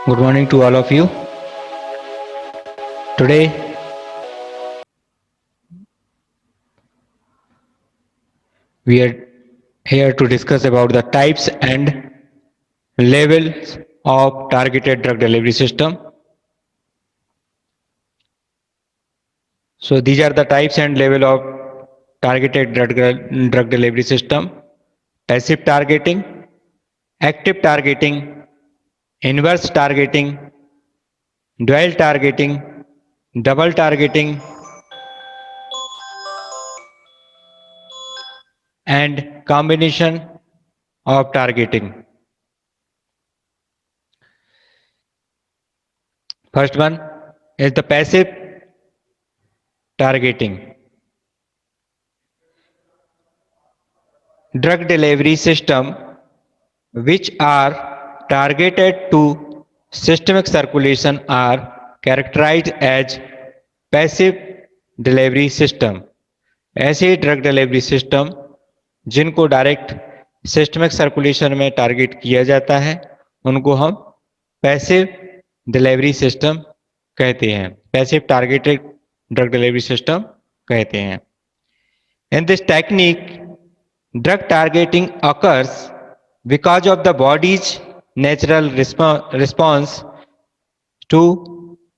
Good morning to all of you. Today we are here to discuss about the types and levels of targeted drug delivery system. So these are the types and level of targeted drug delivery system: passive targeting, active targeting, inverse targeting, dual targeting, double targeting, and combination of targeting. First one is the passive targeting. Drug delivery system which are targeted to systemic circulation are characterized as passive delivery system. ऐसे drug delivery system जिनको direct systemic circulation में target किया जाता है उनको हम passive delivery system कहते हैं, passive targeted drug delivery system कहते हैं. In this technique, drug targeting occurs because of the body's natural response to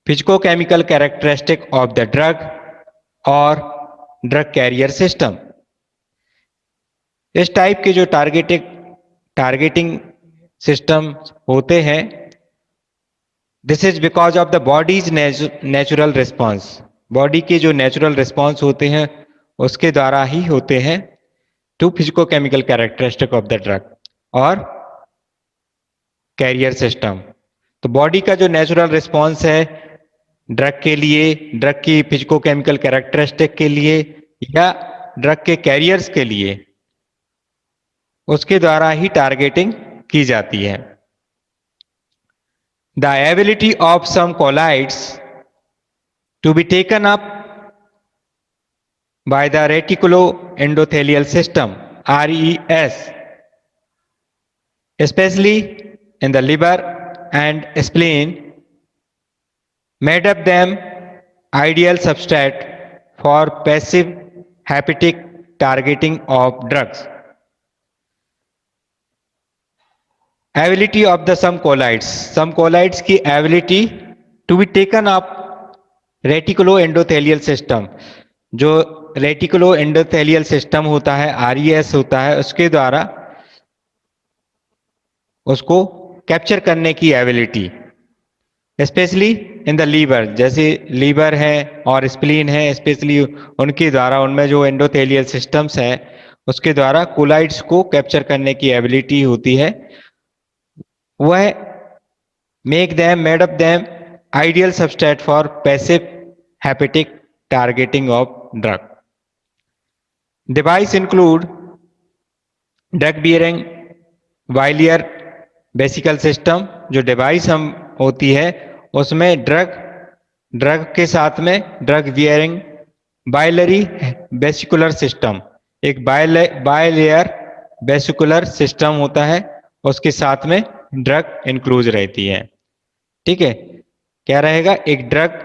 physicochemical characteristic of the drug or drug carrier system. इस टाइप के जो targeting system होते हैं, this is because of the bodies natural response. Body के जो natural response होते हैं उसके द्वारा ही होते हैं to physicochemical characteristic of the drug और कैरियर सिस्टम. तो बॉडी का जो नेचुरल रिस्पॉन्स है ड्रग के लिए, ड्रग की फिजिकोकेमिकल कैरेक्टरिस्टिक के लिए या ड्रग के कैरियर्स के लिए, उसके द्वारा ही टारगेटिंग की जाती है. The ability of some colloids to be taken up by the reticuloendothelial system RES, especially in the liver and spleen, made up them ideal substrate for passive hepatic targeting of drugs. Ability of the some colloids की ability to be taken up reticuloendothelial system, जो reticuloendothelial system होता है, RES होता है, उसके द्वारा उसको capture करने की ability, specially in the liver, जैसे लीवर है और स्प्लीन है, स्पेशली उनके द्वारा, उनमें जो एंडोथेलियल सिस्टम्स है उसके द्वारा कोलाइड्स को कैप्चर करने की एबिलिटी होती है. वह made up them ideal substrate for passive hepatic targeting of drug. Device include drug bearing bilayer vesicle system. जो डिवाइस हम होती है उसमें ड्रग के साथ में drug bearing biliary vesicular system, एक बाइलेयर वेसिकुलर सिस्टम होता है, उसके साथ में ड्रग इंक्लूज रहती है. ठीक है, क्या रहेगा, एक ड्रग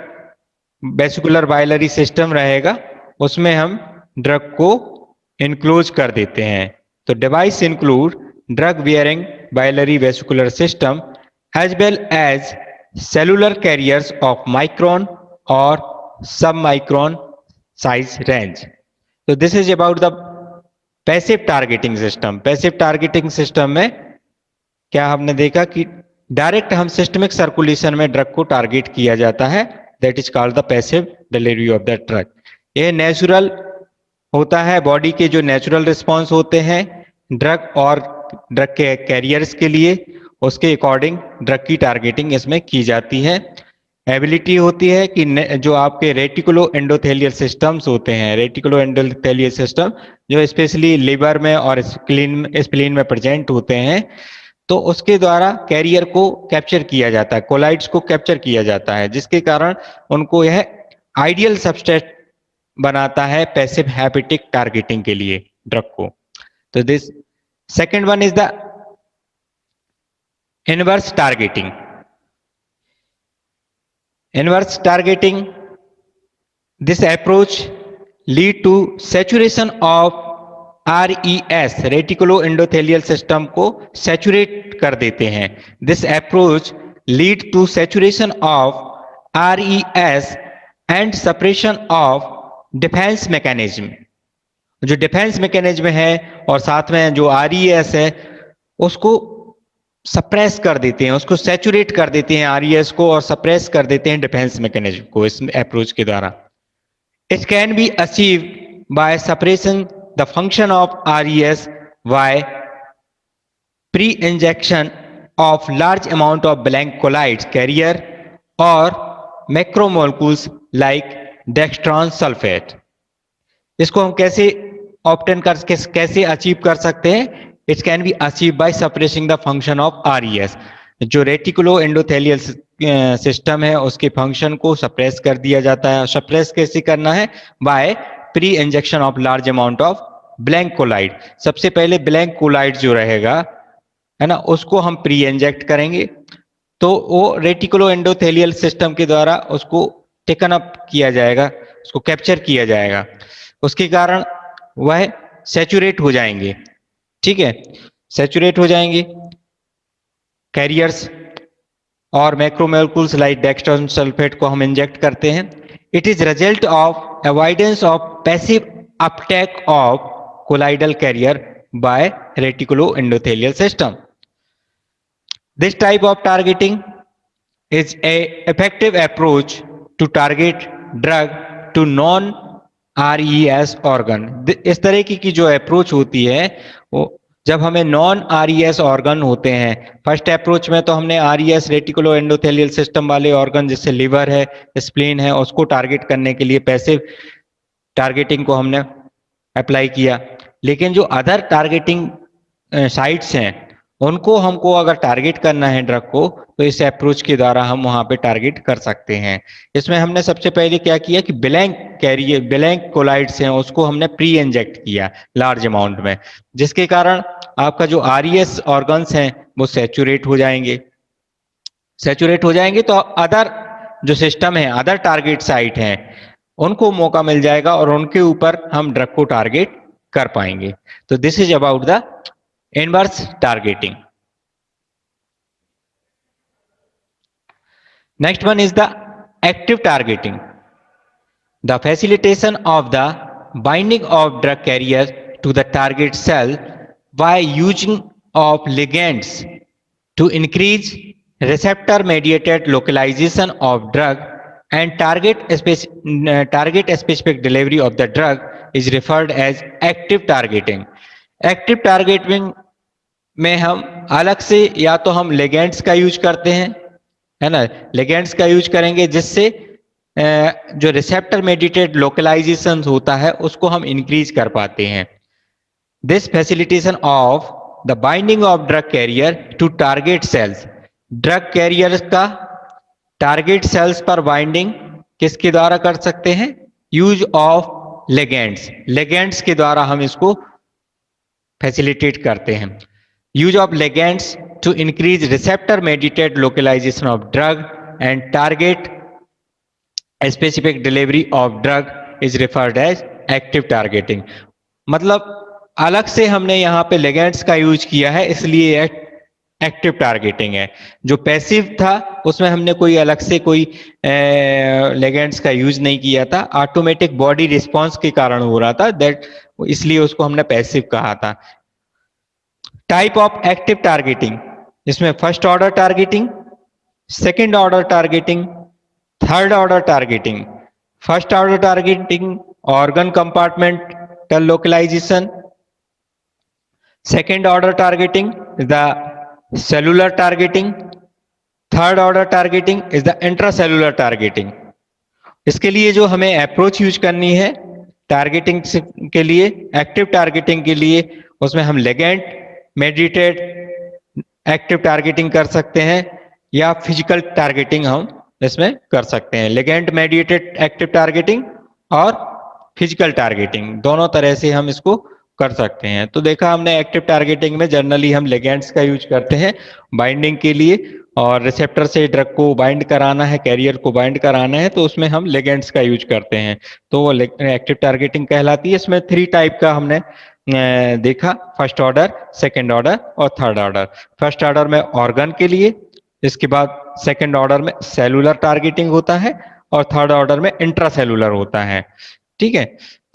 वेसिकुलर बाइलरी सिस्टम रहेगा, उसमें हम ड्रग को इंक्लूज कर देते हैं. तो device include drug bearing biliary vesicular system as well as cellular carriers of micron और सब माइक्रोन साइज रेंज. तो this is about the passive targeting system. Passive targeting system में क्या हमने देखा कि डायरेक्ट हम सिस्टमिक सर्कुलेशन में drug को टारगेट किया जाता है, that is called the passive delivery of the drug. ये नेचुरल होता है, बॉडी के जो नेचुरल रिस्पॉन्स होते हैं ड्रग और ड्रग के कैरियर्स के लिए, उसके अकॉर्डिंग ड्रग की टारगेटिंग इसमें की जाती है. एबिलिटी होती है कि जो आपके रेटिकुलो एंडोथेलियल सिस्टम्स होते हैं, रेटिकुलो एंडोथेलियल सिस्टम जो स्पेशली लिवर में और स्प्लीन में प्रेजेंट होते हैं, तो उसके द्वारा कैरियर को कैप्चर किया जाता है, कोलाइड्स को कैप्चर किया जाता है, जिसके कारण उनको यह आइडियल सबस्ट्रेट बनाता है पैसिव हेपेटिक टारगेटिंग के लिए ड्रग को. तो this second one is the inverse targeting. Inverse targeting. This approach lead to saturation of RES reticulo system को सैचुरेट कर देते हैं. This approach lead to saturation of RES and suppression of defence mechanism. जो defence mechanism है और साथ में जो RES है उसको सप्रेस कर देते हैं, उसको सैचुरेट कर देते हैं RES को और सप्रेस कर देते हैं डिफेंस मैकेनिज्म को इस अप्रोच के द्वारा. It can be achieved by suppressing the function of RES by pre-injection of large amount of blank colloids carrier or macromolecules like dextran sulfate. इसको हम कैसे ऑब्टेन कर कैसे अचीव कर सकते हैं? It can be achieved by suppressing the function of RES. जो reticulo endothelial system है उसके फंक्शन को सप्रेस कर दिया जाता है. सप्रेस कैसे करना है? By pre injection of large amount of blank colloid. सबसे पहले ब्लैंक कोलाइड जो रहेगा है ना उसको हम प्री इंजेक्ट करेंगे तो वो रेटिकुलो एंडोथेलियल सिस्टम के द्वारा उसको टेकन अप किया जाएगा, उसको कैप्चर किया जाएगा. उसके कारण वह सैचुरेट हो जाएंगे. ठीक है, सैचुरेट हो जाएंगे कैरियर्स और मैक्रोमोलेक्यूल्स लाइक डेक्स्ट्रान सल्फेट को हम इंजेक्ट करते हैं. It is result of avoidance of passive uptake of colloidal carrier by reticuloendothelial system. This type of targeting is a effective approach to target drug to non RES organ. इस तरह की जो approach होती है वो जब हमें non RES organ होते हैं. फर्स्ट अप्रोच में तो हमने RES रेटिकुलो एंडोथेलियल सिस्टम वाले ऑर्गन जैसे लिवर है, स्प्लीन है, उसको टारगेट करने के लिए पैसिव टारगेटिंग को हमने अप्लाई किया. लेकिन जो अदर टारगेटिंग साइट्स हैं उनको हमको अगर टारगेट करना है ड्रग को तो इस अप्रोच के द्वारा हम वहां पे टारगेट कर सकते हैं. इसमें हमने सबसे पहले क्या किया कि ब्लैंक कोलाइड्स हैं उसको हमने प्री इंजेक्ट किया लार्ज अमाउंट में, जिसके कारण आपका जो RES ऑर्गन्स हैं वो सैचुरेट हो जाएंगे. सैचुरेट हो जाएंगे तो अदर जो सिस्टम है, अदर टारगेट साइट हैं उनको मौका मिल जाएगा और उनके ऊपर हम ड्रग को टारगेट कर पाएंगे. तो this is about the inverse targeting. Next one is the active targeting. The facilitation of the binding of drug carrier to the target cell by using of ligands to increase receptor mediated localization of drug and target specific delivery of the drug is referred as active targeting. Active targeting में हम अलग से या तो हम ligands का use करते हैं, है ना, लिगेंड्स का यूज करेंगे जिससे जो रिसेप्टर मेडिएटेड लोकलाइजेशन होता है उसको हम इंक्रीज कर पाते हैं. This facilitation of the binding of drug carrier to target cells. Drug carrier का टारगेट सेल्स पर बाइंडिंग किसके द्वारा कर सकते हैं? Use of ligands. लिगेंड्स के द्वारा हम इसको फैसिलिटेट करते हैं. Use of ligands to increase receptor mediated localization of drug and target specific delivery of drug is referred as active targeting. मतलब अलग से हमने यहाँ पे लिगेंड्स का यूज किया है इसलिए एक्टिव टारगेटिंग है. जो पैसिव था उसमें हमने कोई अलग से कोई लिगेंड्स का यूज नहीं किया था, ऑटोमेटिक बॉडी रिस्पॉन्स के कारण हो रहा था, दैट इसलिए उसको हमने पैसिव कहा था. टाइप ऑफ एक्टिव टारगेटिंग, इसमें first order targeting, second order targeting, third order targeting. First order targeting organ compartmental localization. Second order targeting is the cellular targeting. Third order targeting is the intracellular targeting. इसके लिए जो हमें approach use करनी है targeting के लिए, active targeting के लिए, उसमें हम लिगेंड मेडिएटेड एक्टिव टारगेटिंग कर सकते हैं या फिजिकल टारगेटिंग हम इसमें कर सकते हैं. लिगेंड मेडिएटेड एक्टिव टारगेटिंग और फिजिकल टारगेटिंग दोनों तरह से हम इसको कर सकते हैं. तो देखा हमने एक्टिव टारगेटिंग में जनरली हम लिगेंड्स का यूज करते हैं बाइंडिंग के लिए और रिसेप्टर से ड्रग को बाइंड कराना है, कैरियर को बाइंड कराना है, तो उसमें हम लिगेंड्स का यूज करते हैं, तो वो एक्टिव टारगेटिंग कहलाती है। इसमें 3 टाइप का हमने देखा, फर्स्ट ऑर्डर, सेकंड ऑर्डर और थर्ड ऑर्डर। फर्स्ट ऑर्डर में ऑर्गन के लिए, इसके बाद सेकंड ऑर्डर में सेलुलर टारगेटिंग होता है और थर्ड ऑर्डर में इंट्रासेलुलर होता है। ठीक है,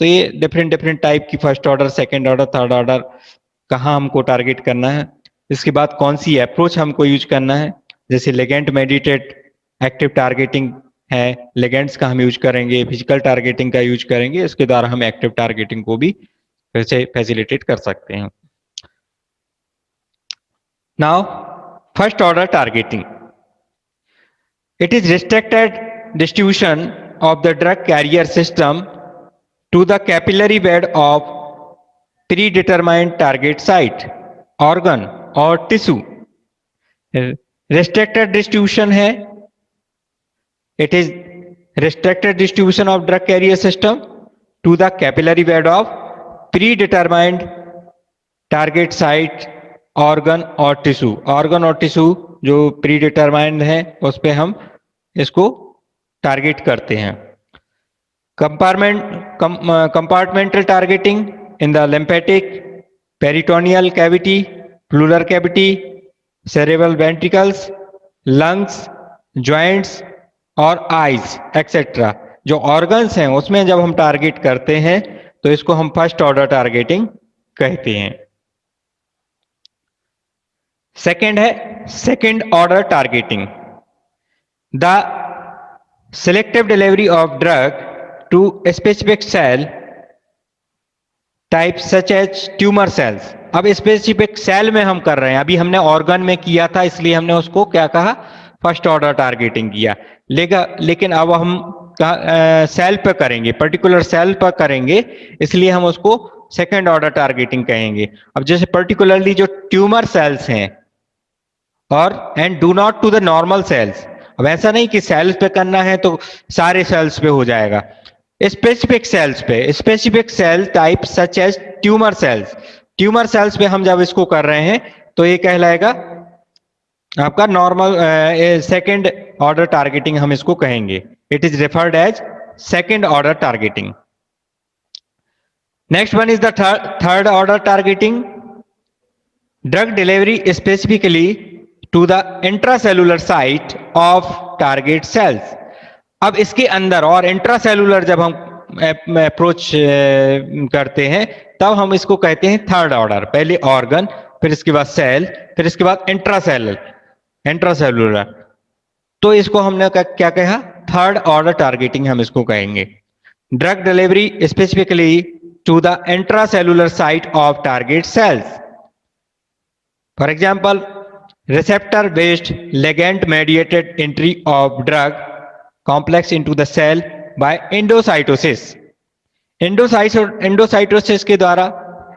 तो ये डिफरेंट डिफरेंट टाइप की first order, second order, third order कहाँ हमको टारगेट करना है, इसके बाद कौन सी अप्रोच हमको यूज करना है, जैसे लिगेंड मेडिएटेड एक्टिव टारगेटिंग है, लिगेंड्स का हम यूज करेंगे, फिजिकल टारगेटिंग का यूज करेंगे, इसके द्वारा हम एक्टिव टारगेटिंग को भी वैसे फैसिलिटेट कर सकते हैं। Now first order targeting, it is restricted distribution of the drug carrier system to the capillary bed of predetermined target site, organ और tissue। restricted distribution है, it is restricted distribution of drug carrier system to the capillary bed of predetermined target site, organ और tissue। organ और tissue जो predetermined है उस पे हम इसको टारगेट करते हैं। Compartmental targeting in the lymphatic, peritoneal cavity, pleural cavity, cerebral ventricles, lungs, joints और आईज एक्सेट्रा। जो ऑर्गन्स हैं उसमें जब हम टारगेट करते हैं तो इसको हम फर्स्ट ऑर्डर टारगेटिंग कहते हैं। सेकंड है second order targeting, the selective delivery of drug to a specific cell types such as tumor cells। अब स्पेसिफिक सेल में हम कर रहे हैं, अभी हमने ऑर्गन में किया था इसलिए हमने उसको क्या कहा, फर्स्ट ऑर्डर टारगेटिंग किया, लेकिन अब हम सेल पर करेंगे, पर्टिकुलर सेल पर करेंगे, इसलिए हम उसको सेकंड ऑर्डर टारगेटिंग कहेंगे। अब जैसे पर्टिकुलरली जो ट्यूमर सेल्स हैं और and do not to the normal cells. अब ऐसा नहीं कि सेल्स पे करना है तो सारे सेल्स पे हो जाएगा, स्पेसिफिक सेल्स पे, specific cell type such as tumour cells. Tumour cells पे हम जब इसको कर रहे हैं तो ये कहलाएगा आपका नॉर्मल सेकंड ऑर्डर टारगेटिंग हम इसको कहेंगे। It is referred as second order targeting. Next one is the third order targeting, drug delivery specifically to the intracellular site of target cells. अब इसके अंदर और इंट्रासेलुलर जब हम अप्रोच करते हैं तब हम इसको कहते हैं थर्ड ऑर्डर। पहले ऑर्गन, फिर इसके बाद सेल, फिर इसके बाद इंट्रासेलुलर, तो इसको हमने क्या कहा, थर्ड ऑर्डर टारगेटिंग हम इसको कहेंगे। Drug delivery specifically to the intracellular site of target cells, for example receptor based ligand mediated entry of drug complex into the cell by endocytosis। Endocytosis के द्वारा,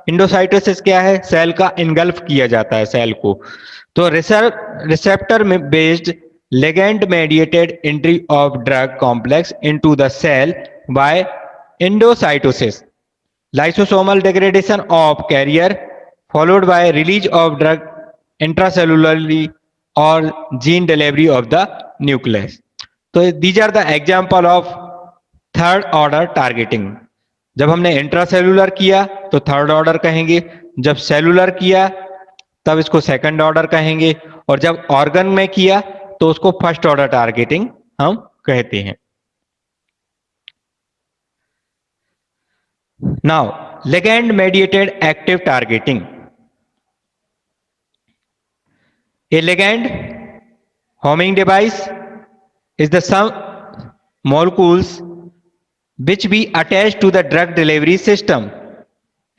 एंडोसाइटोसिस क्या है, सेल का engulf किया जाता है सेल को, तो receptor based ligand mediated entry of drug complex into the cell by endocytosis, lysosomal degradation of carrier followed by release of drug intracellularly or gene delivery of the nucleus। तो these are the example of third order targeting. जब हमने intracellular किया तो third order कहेंगे, जब cellular किया तब इसको सेकंड ऑर्डर कहेंगे, और जब ऑर्गन में किया तो उसको फर्स्ट ऑर्डर टारगेटिंग हम कहते हैं। Now ligand mediated active targeting, a ligand homing device is the some molecules which we attach to the drug delivery system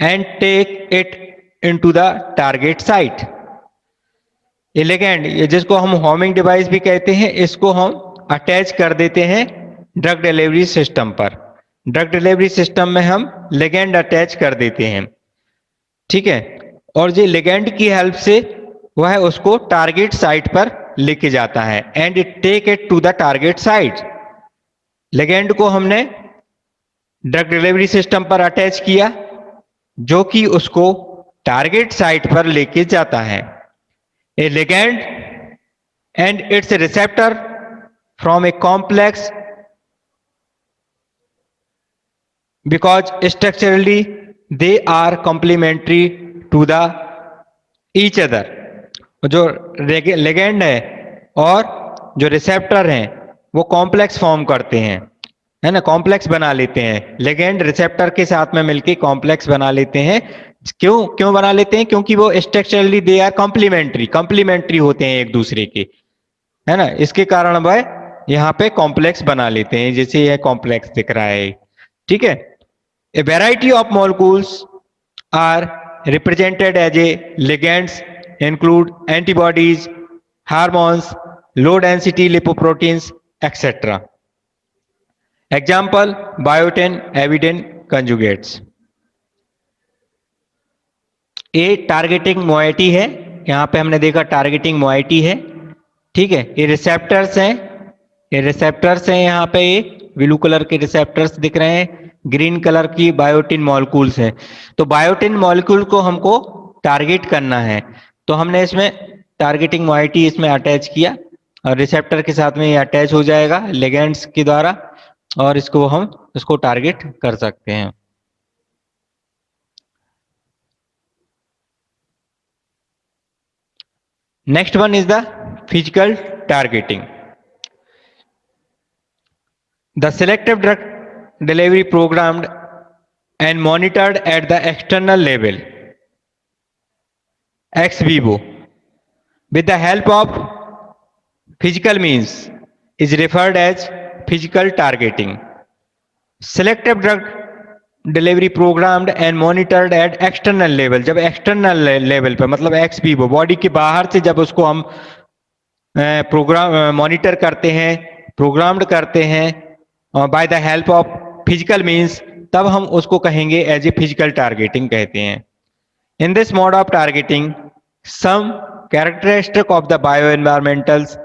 and take it into the target site। ये ligand, ये जिसको हम homing device भी कहते हैं, इसको हम attach कर देते हैं ड्रग डिलीवरी सिस्टम पर। ड्रग डिलीवरी सिस्टम में हम ligand अटैच कर देते हैं, ठीक है, और ये ligand की हेल्प से वह उसको टारगेट साइट पर लेके जाता है, and it take it to the target site. Ligand को हमने ड्रग डिलीवरी सिस्टम पर अटैच किया जो कि उसको टारगेट साइट पर लेके जाता है। ए ligand and its receptor from a complex because structurally they are complementary to the each other। जो लिगेंड है और जो रिसेप्टर हैं वो कॉम्प्लेक्स फॉर्म करते हैं, है ना, कॉम्प्लेक्स बना लेते हैं। लिगेंड रिसेप्टर के साथ में मिलके कॉम्प्लेक्स बना लेते हैं। क्यों क्यों बना लेते हैं? क्योंकि वो स्ट्रक्चरली दे आर कॉम्प्लीमेंट्री होते हैं एक दूसरे के, है ना। इसके कारण वह यहाँ पे कॉम्प्लेक्स बना लेते हैं, जैसे यह कॉम्प्लेक्स दिख रहा है, ठीक है। A variety of molecules are represented as a ligands include antibodies, hormones, low density lipoproteins etcetera. Example biotin, avidin conjugates. A targeting moiety है, यहाँ पे हमने देखा टारगेटिंग मोइटी है, ठीक है। ये रिसेप्टर्स हैं, ये रिसेप्टर्स हैं, यहाँ पे ये ब्लू कलर के रिसेप्टर्स दिख रहे हैं, ग्रीन कलर की बायोटिन मॉलिक्यूल्स हैं। तो बायोटिन मॉलिक्यूल को हमको टारगेट करना है, तो हमने इसमें टारगेटिंग मोइटी इसमें अटैच किया और रिसेप्टर के साथ में ये अटैच हो जाएगा लिगेंड्स के द्वारा और इसको टारगेट कर सकते हैं। Next one is the physical targeting. The selective drug delivery programmed and monitored at the external level, ex vivo, with the help of physical means is referred as physical targeting. Selective drug delivery programmed and monitored at external level, जब external level पे मतलब x Vivo body के बाहर से जब उसको हम programme monitor करते हैं, प्रोग्राम्ड करते हैं by the help of physical means, तब हम उसको कहेंगे एज ए फिजिकल टारगेटिंग कहते हैं। In this mode of targeting some characteristic of the bio environmentals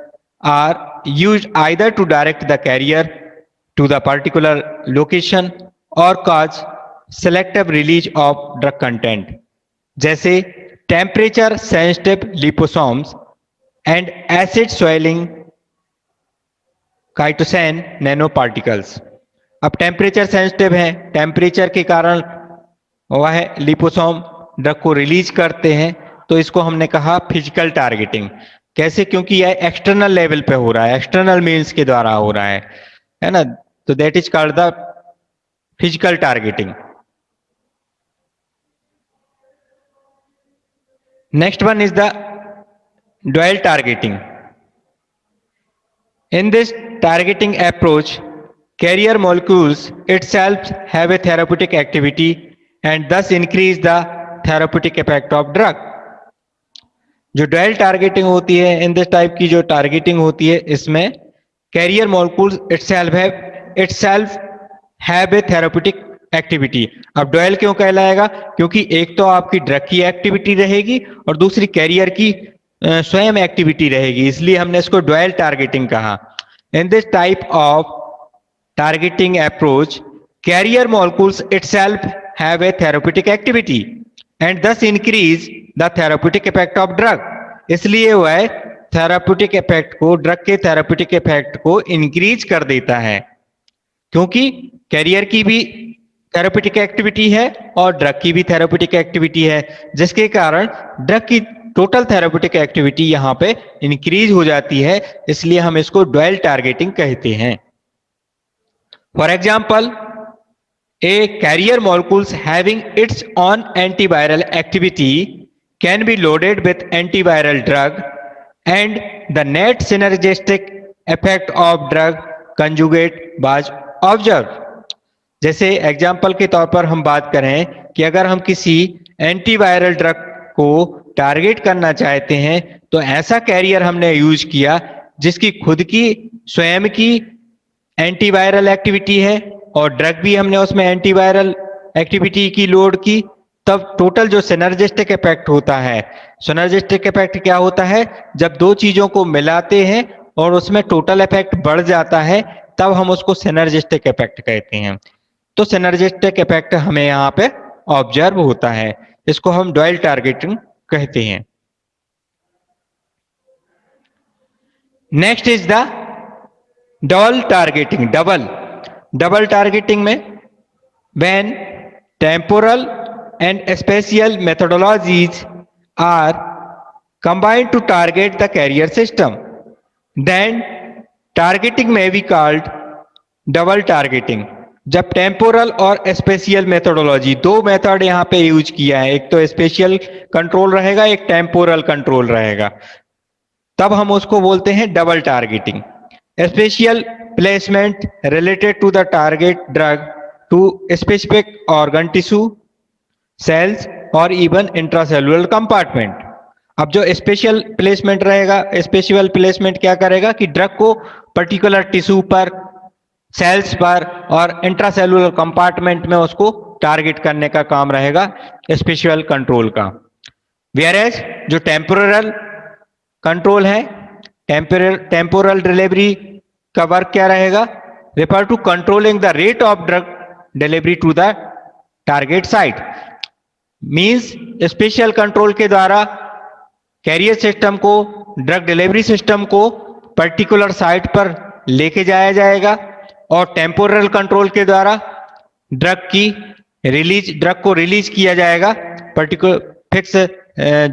are used either to direct the carrier to the particular location or cause selective release of drug content, जैसे temperature sensitive liposomes and acid swelling chitosan nanoparticles। अब temperature sensitive है, temperature के कारण वह liposome drug को release करते हैं, तो इसको हमने कहा फिजिकल टारगेटिंग। कैसे? क्योंकि यह एक्सटर्नल लेवल पे हो रहा है, एक्सटर्नल मीन्स के द्वारा हो रहा है ना, तो that is called the physical targeting. Next one is the dual targeting. In this targeting approach, carrier molecules itself have a therapeutic activity and thus increase the therapeutic effect of drug। जो dual targeting होती है, in this type की जो targeting होती है, इसमें carrier molecules itself have a therapeutic activity। अब dual क्यों कहलाएगा? क्योंकि एक तो आपकी ड्रग की एक्टिविटी रहेगी और दूसरी कैरियर की स्वयं एक्टिविटी रहेगी, इसलिए हमने इसको डुअल टारगेटिंग कहा। In this type of targeting approach, carrier molecules itself have a therapeutic activity and thus increase the therapeutic effect of drug। इसलिए वह थेराप्यूटिक इफेक्ट को, ड्रग के थेराप्यूटिक इफेक्ट को इंक्रीज कर देता है, क्योंकि कैरियर की भी थेराप्यूटिक एक्टिविटी है और ड्रग की भी थेराप्यूटिक एक्टिविटी है, जिसके कारण ड्रग की टोटल थेराप्यूटिक एक्टिविटी यहाँ पे इंक्रीज हो जाती है, इसलिए हम इसको डुअल टारगेटिंग कहते हैं। For example, a carrier molecules having its own antiviral activity can be loaded with antiviral drug and the net synergistic effect of drug conjugate was observe. जैसे एग्जाम्पल के तौर पर हम बात करें कि अगर हम किसी एंटीवायरल ड्रग को टारगेट करना चाहते हैं, तो ऐसा कैरियर हमने यूज किया जिसकी खुद की स्वयं की एंटीवायरल एक्टिविटी है और ड्रग भी हमने उसमें एंटीवायरल एक्टिविटी की लोड की, तब टोटल जो सिनर्जिस्टिक इफेक्ट होता है, सिनर्जिस्टिक इफेक्ट क्या होता है? जब दो चीजों को मिलाते हैं और उसमें टोटल इफेक्ट बढ़ जाता है, तब हम उसको सिनर्जिस्टिक इफेक्ट कहते हैं। तो सिनर्जिस्टिक इफेक्ट हमें यहाँ पे ऑब्जर्व होता है, इसको हम डुअल टारगेटिंग कहते हैं। Next is the double targeting. Double targeting में when temporal and spatial methodologies are combined to target the carrier system, then targeting may be called double targeting. जब टेम्पोरल और स्पेशियल मेथोडोलॉजी, दो method यहां पे use किया है, एक तो स्पेशियल कंट्रोल रहेगा, एक टेम्पोरल कंट्रोल रहेगा, तब हम उसको बोलते हैं double targeting. Spatial placement related to the target drug to specific organ tissue, cells और इवन इंट्रासेलुलर कंपार्टमेंट। अब जो स्पेशल प्लेसमेंट रहेगा, स्पेशल प्लेसमेंट क्या करेगा कि ड्रग को पर्टिकुलर टिश्यू पर, सेल्स पर और इंट्रासेलुलर कंपार्टमेंट में उसको टारगेट करने का काम रहेगा स्पेशल कंट्रोल का। वेयरएज जो टेम्पोरल कंट्रोल है, टेम्पोरल डिलीवरी का वर्क क्या रहेगा, refer to controlling the rate of drug delivery to the target site. Means special control के द्वारा कैरियर सिस्टम को, ड्रग डिलीवरी सिस्टम को पर्टिकुलर साइट पर लेके जाया जाएगा, और टेम्पोरल कंट्रोल के द्वारा ड्रग को रिलीज किया जाएगा पर्टिकुलर फिक्स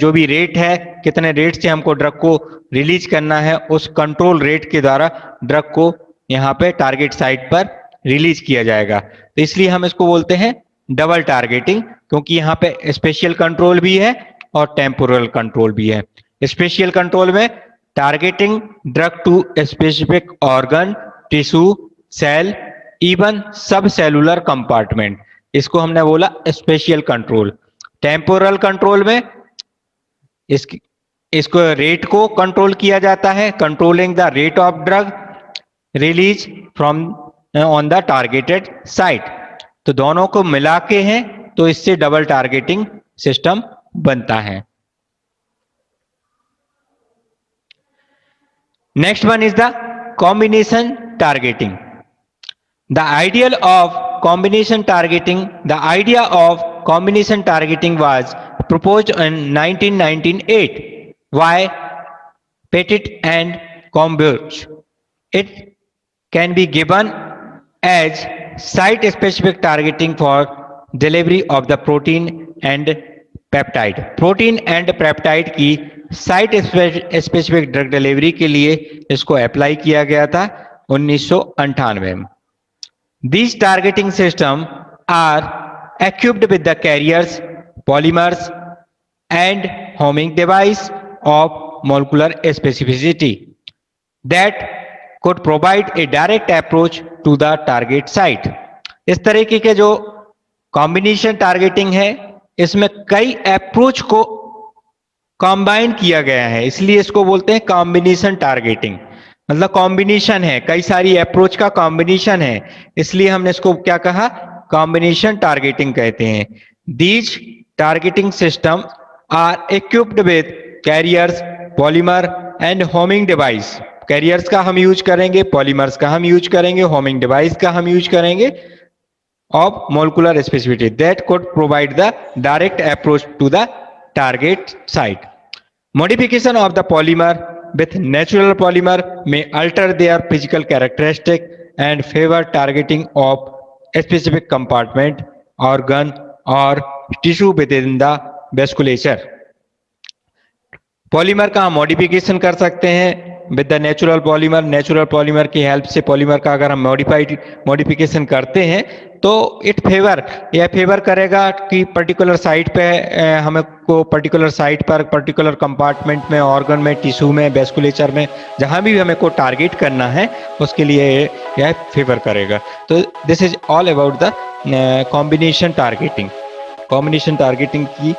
जो भी रेट है, कितने रेट से हमको ड्रग को रिलीज करना है, उस कंट्रोल रेट के द्वारा ड्रग को यहाँ पे टारगेट साइट पर रिलीज किया जाएगा। तो इसलिए हम इसको बोलते हैं डबल टारगेटिंग, क्योंकि यहाँ पे स्पेशियल कंट्रोल भी है और टेम्पोरल कंट्रोल भी है। स्पेशियल कंट्रोल में targeting drug to specific organ, tissue, cell, even subcellular compartment, इसको हमने बोला स्पेशियल कंट्रोल। टेम्पोरल कंट्रोल में इसको रेट को कंट्रोल किया जाता है, controlling the rate of drug release from on the targeted site. तो दोनों को मिला के हैं, तो इससे डबल टारगेटिंग सिस्टम बनता है। Next one is the combination targeting. The idea of combination targeting was proposed in 1998 by Petit and Combrus. It can be given as site-specific targeting for delivery of the protein and peptide. Protein and peptide की site specific drug delivery के लिए इसको apply किया गया था 1998 में। These targeting systems are equipped with the carriers, polymers, and homing device of molecular specificity that could provide a direct approach to the target site. इस तरीके के जो कॉम्बिनेशन टारगेटिंग है, इसमें कई अप्रोच को कंबाइन किया गया है, इसलिए इसको बोलते हैं कॉम्बिनेशन टारगेटिंग। मतलब कॉम्बिनेशन है, कई सारी अप्रोच का कॉम्बिनेशन है, इसलिए हमने इसको क्या कहा, कॉम्बिनेशन टारगेटिंग कहते हैं। These targeting system are equipped with carriers, polymer and homing device. Carriers का हम यूज करेंगे, पॉलीमर्स का हम यूज करेंगे, होमिंग डिवाइस का हम यूज करेंगे of molecular specificity that could provide the direct approach to the target site. Modification of the polymer with natural polymer may alter their physical characteristic and favor targeting of a specific compartment, organ or tissue within the vasculature. Polymer का हम modification कर सकते हैं with the natural polymer. Natural polymer की help से polymer का अगर हम मॉडिफिकेशन करते हैं तो इट फेवर करेगा कि पर्टिकुलर साइट पे हमें को पर्टिकुलर साइट पर, पर्टिकुलर कंपार्टमेंट में, ऑर्गन में, टिश्यू में, वेस्कुलेचर में, जहां भी हमें को टारगेट करना है उसके लिए यह फेवर करेगा। तो this is all about the combination targeting. Combination targeting की